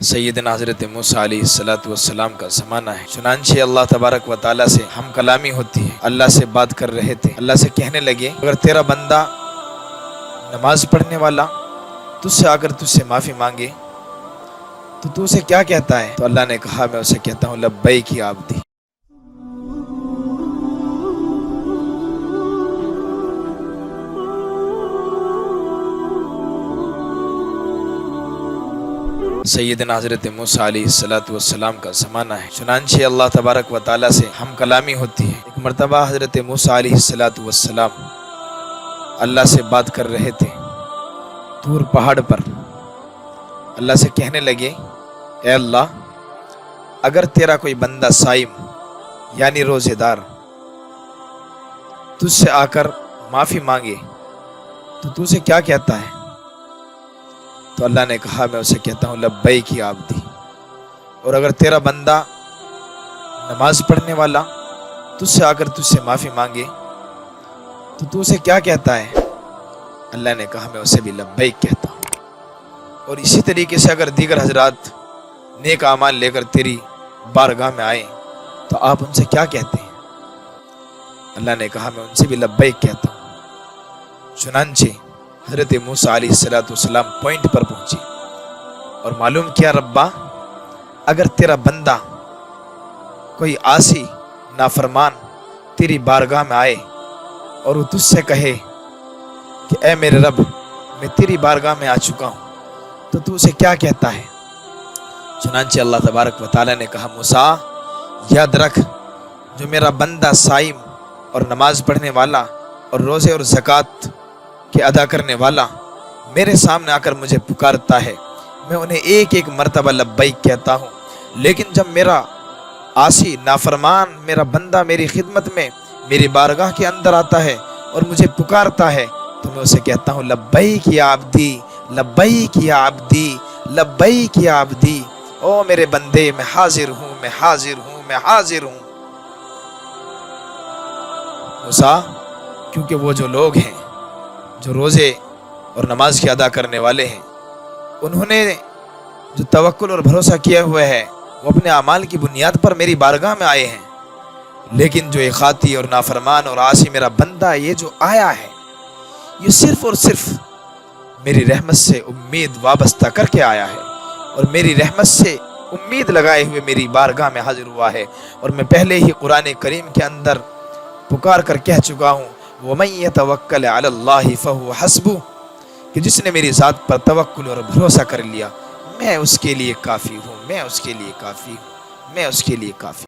سیدنا حضرت موسیٰ علیہ السلام کا زمانہ ہے۔ چنانچہ اللہ تبارک و تعالیٰ سے ہم کلامی ہوتی ہے۔ اللہ سے بات کر رہے تھے، اللہ سے کہنے لگے اگر تیرا بندہ نماز پڑھنے والا تجھ سے آ کر تجھ سے معافی مانگے تو اسے کیا کہتا ہے؟ تو اللہ نے کہا میں اسے کہتا ہوں لبیک یا عبدی۔ سیدنا حضرت موسیٰ علیہ السلام کا زمانہ ہے۔ چنانچہ اللہ تبارک و تعالیٰ سے ہم کلامی ہوتی ہے۔ ایک مرتبہ حضرت موسیٰ علیہ السلام اللہ سے بات کر رہے تھے طور پہاڑ پر۔ اللہ سے کہنے لگے اے اللہ اگر تیرا کوئی بندہ صائم یعنی روزے دار تجھ سے آ کر معافی مانگے تو اسے کیا کہتا ہے؟ تو اللہ نے کہا میں اسے کہتا ہوں لبیک یا عبدی۔ اور اگر تیرا بندہ نماز پڑھنے والا تجھ سے آ کر تجھ سے معافی مانگے تو اسے کیا کہتا ہے؟ اللہ نے کہا میں اسے بھی لبیک کہتا ہوں۔ اور اسی طریقے سے اگر دیگر حضرات نیک اعمال لے کر تیری بارگاہ میں آئیں تو آپ ان سے کیا کہتے ہیں؟ اللہ نے کہا میں ان سے بھی لبیک کہتا ہوں۔ چنانچہ حضرت موسیٰ علیہ السلام پوائنٹ پر پہنچے اور معلوم کیا ربا اگر تیرا بندہ کوئی عاصی نافرمان تیری بارگاہ میں آئے اور وہ تجھ سے کہے کہ اے میرے رب میں تیری بارگاہ میں آ چکا ہوں تو اسے کیا کہتا ہے؟ چنانچہ اللہ تبارک و تعالیٰ نے کہا موسیٰ یاد رکھ جو میرا بندہ صائم اور نماز پڑھنے والا اور روزے اور زکوٰۃ کے ادا کرنے والا میرے سامنے آ کر مجھے پکارتا ہے میں انہیں ایک ایک مرتبہ لبیک کہتا ہوں، لیکن جب میرا عاصی نافرمان میرا بندہ میری خدمت میں میری بارگاہ کے اندر آتا ہے اور مجھے پکارتا ہے تو میں اسے کہتا ہوں لبیک یا عبدی، لبیک یا عبدی، لبیک یا عبدی، او میرے بندے میں حاضر ہوں، میں حاضر ہوں، میں حاضر ہوں۔ موسیٰ کیونکہ وہ جو لوگ ہیں جو روزے اور نماز کے ادا کرنے والے ہیں انہوں نے جو توکل اور بھروسہ کیا ہوا ہے وہ اپنے اعمال کی بنیاد پر میری بارگاہ میں آئے ہیں، لیکن جو اخاتی اور نافرمان اور عاصی میرا بندہ یہ جو آیا ہے یہ صرف اور صرف میری رحمت سے امید وابستہ کر کے آیا ہے اور میری رحمت سے امید لگائے ہوئے میری بارگاہ میں حاضر ہوا ہے۔ اور میں پہلے ہی قرآن کریم کے اندر پکار کر کہہ چکا ہوں وَمَن يَتَوَكَّلْ عَلَى اللَّهِ فَهُوَ حَسْبُهُ کہ جس نے میری ذات پر توکل اور بھروسہ کر لیا میں اس کے لیے کافی ہوں، میں اس کے لیے کافی ہوں، میں اس کے لیے کافی ہوں۔